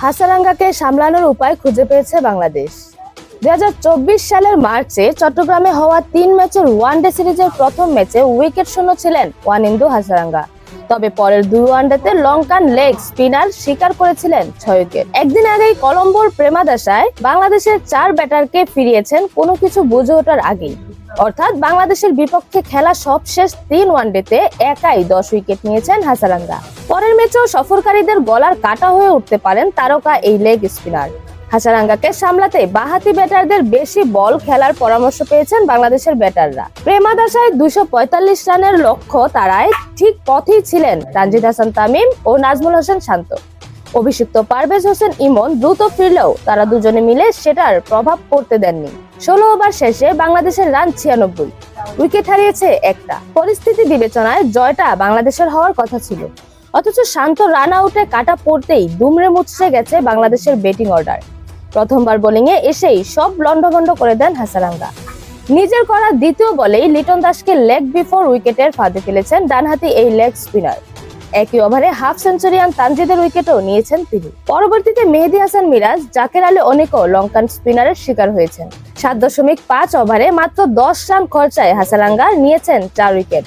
হাসারাঙ্গাকে সামলানোর উপায় খুঁজে পেয়েছে বাংলাদেশ। 2024 সালের মার্চে চট্টগ্রামে হওয়া 3 ম্যাচের ওয়ানডে সিরিজের প্রথম ম্যাচে উইকেট শূন্য ছিলেন ওয়ানিন্দু হাসারাঙ্গা। তবে পরের 2 ওয়ানডেতে লঙ্কান লেগ স্পিনার শিকার করেছিলেন 6 উইকেট। একদিন আগেই কলম্বোর প্রেমাদাসায় বাংলাদেশের 4 ব্যাটারকে ফিরিয়েছেন কোনো কিছু বুঝে ওঠার আগেই। অর্থাৎ বাংলাদেশের বিপক্ষে খেলা সবশেষ 3 ওয়ানডেতে একাই 10 উইকেট নিয়েছেন হাসারাঙ্গা। পরের ম্যাচেও সফরকারীদের গলার কাটা হয়ে উঠতে পারেন তারকা এই লেগ স্পিনার। হাসারাঙ্গাকে সামলাতে বাঁহাতি ব্যাটারদের বেশি বল খেলার পরামর্শ পেয়েছেন বাংলাদেশের ব্যাটাররা। প্রেমাদাসায় 245 রানের লক্ষ্য তারায় ঠিক পথেই ছিলেন তানজিদ হাসান তামিম ও নাজমুল হোসেন শান্ত। অভিষিক্ত পারভেজ হোসেন ইমন দ্রুত ফিরলেও তারা দুজনে মিলে সেটার প্রভাব পড়তে দেননি। 16 ওভার শেষে বাংলাদেশের রান 96, উইকেট হারিয়েছে একটা। পরিস্থিতি বিবেচনায় জয়টা বাংলাদেশের হওয়ার কথা ছিল, অথচ শান্ত রান আউটে কাটা পড়তেই দুমড়ে মুচড়ে গেছে বাংলাদেশের ব্যাটিং অর্ডার। প্রথমবার বোলিংয়ে এসেই সব লন্ডভন্ড করে দেন হাসারাঙ্গা। নিজের করা দ্বিতীয় বলেই লিটন দাসকে লেগ বিফোর উইকেটের ফাঁদে ফেলেছেন ডানহাতি এই লেগ স্পিনার। একই ওভারে হাফ সেঞ্চুরিয়ান তানজিদের উইকেটও নিয়েছেন তিনি। পরবর্তীতে মেহেদী হাসান মিরাজ, জাকের আলী অনেকও লঙ্কান স্পিনারের শিকার হয়েছেন। 7.5 ওভারে মাত্র 10 রান খরচায় হাসারাঙ্গা নিয়েছেন 4 উইকেট।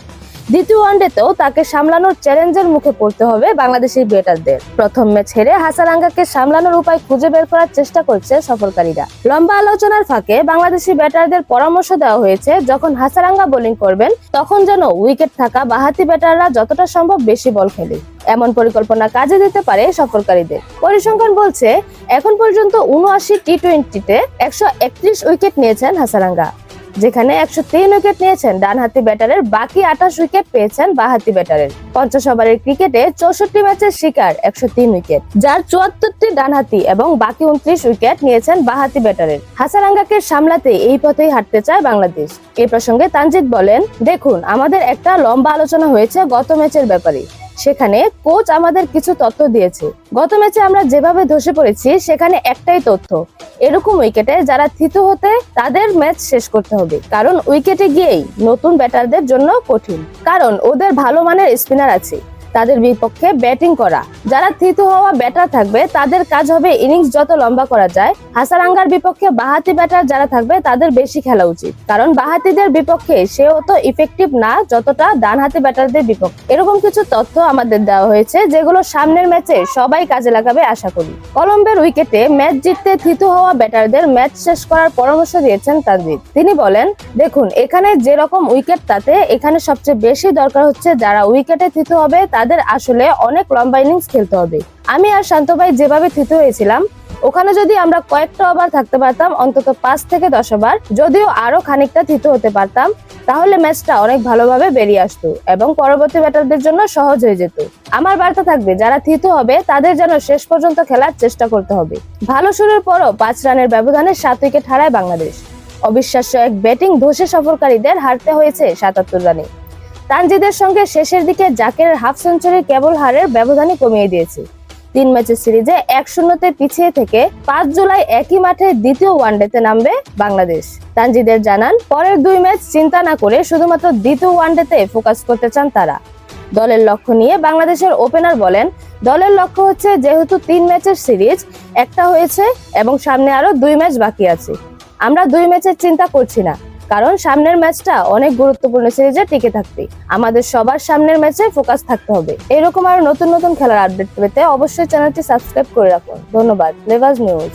দ্বিতীয় ওয়ানডেতেও তাকে সামলানোর চ্যালেঞ্জের মুখে পড়তে হবে বাংলাদেশি ব্যাটারদের। প্রথম ম্যাচ হেরে হাসারাঙ্গাকে সামলানোর উপায় খুঁজে বের করার চেষ্টা করছে সফরকারীরা। লম্বা আলোচনার ফাঁকে বাংলাদেশি ব্যাটারদের পরামর্শ দেওয়া হয়েছে, যখন হাসারাঙ্গা বোলিং করবেন তখন যেন উইকেট থাকা বাঁহাতি ব্যাটাররা যতটা সম্ভব বেশি বল খেলে। এমন পরিকল্পনা কাজে দিতে পারে সফরকারীদের। পরিসংখ্যান বলছে এখন পর্যন্ত 79 টি-20তে 131 উইকেট নিয়েছেন হাসারাঙ্গা, যেখানে 103 উইকেট নিয়েছেন ডানহাতি ব্যাটারের, বাকি 28 উইকেট পেয়েছেন বাঁহাতি ব্যাটারের। 50 ওভারের ক্রিকেটে 64 ম্যাচের শিকার 103 উইকেট, যার 74টি ডানহাতি এবং বাকি 29 উইকেট নিয়েছেন বাঁহাতি ব্যাটারের। হাসারাঙ্গাকে সামলাতে এই পথেই হাঁটতে চায় বাংলাদেশ। এই প্রসঙ্গে তানজিদ বলেন, দেখুন, আমাদের একটা লম্বা আলোচনা হয়েছে গত ম্যাচের ব্যাপারে। সেখানে কোচ আমাদের কিছু তথ্য দিয়েছে। গত ম্যাচে আমরা যেভাবে ধসে পড়েছি সেখানে একটাই তথ্য, এরকম উইকেটে যারা থিতু হতে তাদের ম্যাচ শেষ করতে হবে, কারণ উইকেটে গিয়েই নতুন ব্যাটারদের জন্য কঠিন, কারণ ওদের ভালো মানের স্পিনার আছে। তাদের বিপক্ষে ব্যাটিং করা যারা থিতু হওয়া ব্যাটার থাকবে তাদের কাজ হবে ইনিংস যত লম্বা করা যায়। হাসারাঙ্গার বিপক্ষে বাঁহাতি ব্যাটার যারা থাকবে তাদের বেশি খেলা উচিত, কারণ বাঁহাতিদের বিপক্ষে সেও তো ইফেক্টিভ না যতটা ডানহাতি ব্যাটারদের বিপক্ষে। এরকম কিছু তথ্য আমাদের দেওয়া হয়েছে যেগুলো সামনের ম্যাচে সবাই কাজে লাগাবে আশা করি। কলম্বের উইকেটে ম্যাচ জিততে থিতু হওয়া ব্যাটারদের ম্যাচ শেষ করার পরামর্শ দিয়েছেন তানজিদ। তিনি বলেন, দেখুন, এখানে যেরকম উইকেট তাতে এখানে সবচেয়ে বেশি দরকার হচ্ছে যারা উইকেটে থিতু হবে তাদের আসলে অনেক লম্বা ইনিংস খেলতে হবে। আমি আর শান্ত ভাই যেভাবে থিতু হয়েছিলাম ওখানে যদি আমরা কয়েকটা ওভার থাকতে পারতাম, অন্তত 5 থেকে 10 ওভার, যদিও আরো খানিকটা থিতু হতে পারতাম, তাহলে ম্যাচটা অনেক ভালোভাবে বেরিয়ে আসতো এবং পরবর্তী ব্যাটারদের জন্য সহজ হয়ে যেত। আমার বার্তা থাকবে, যারা থিতু হবে তাদের যেন শেষ পর্যন্ত খেলার চেষ্টা করতে হবে। ভালো শুরুর পরও 5 রানের ব্যবধানে 7 উইকেট হারায় বাংলাদেশ। অবিশ্বাস্য এক ব্যাটিং ধসে সফরকারীদের হারতে হয়েছে 77 রানে। তানজিদের সঙ্গে শেষের দিকে জাকেরের হাফ সেঞ্চুরি কেবল হারের ব্যবধানই কমিয়ে দিয়েছে। 3 ম্যাচের সিরিজে 1-0-তে পিছিয়ে থেকে 5 জুলাই একই মাঠে দ্বিতীয় ওয়ানডেতে নামবে বাংলাদেশ। তানজিদের জানান, পরের 2 ম্যাচ চিন্তা না করে শুধুমাত্র দ্বিতীয় ওয়ানডেতে ফোকাস করতে চান তারা। দলের লক্ষ্য নিয়ে বাংলাদেশের ওপেনার বলেন, দলের লক্ষ্য হচ্ছে যেহেতু 3 ম্যাচের সিরিজ একটা হয়েছে এবং সামনে আরো 2 ম্যাচ বাকি আছে, আমরা 2 ম্যাচের চিন্তা করছি না, কারণ সামনের ম্যাচটা অনেক গুরুত্বপূর্ণ সিরিজে টিকে থাকতে আমাদের সবার সামনের ম্যাচে ফোকাস থাকতে হবে। এরকম আরো নতুন নতুন খেলার আপডেট পেতে অবশ্যই চ্যানেলটি সাবস্ক্রাইব করে রাখুন। ধন্যবাদ। লেভাজ নিউজ।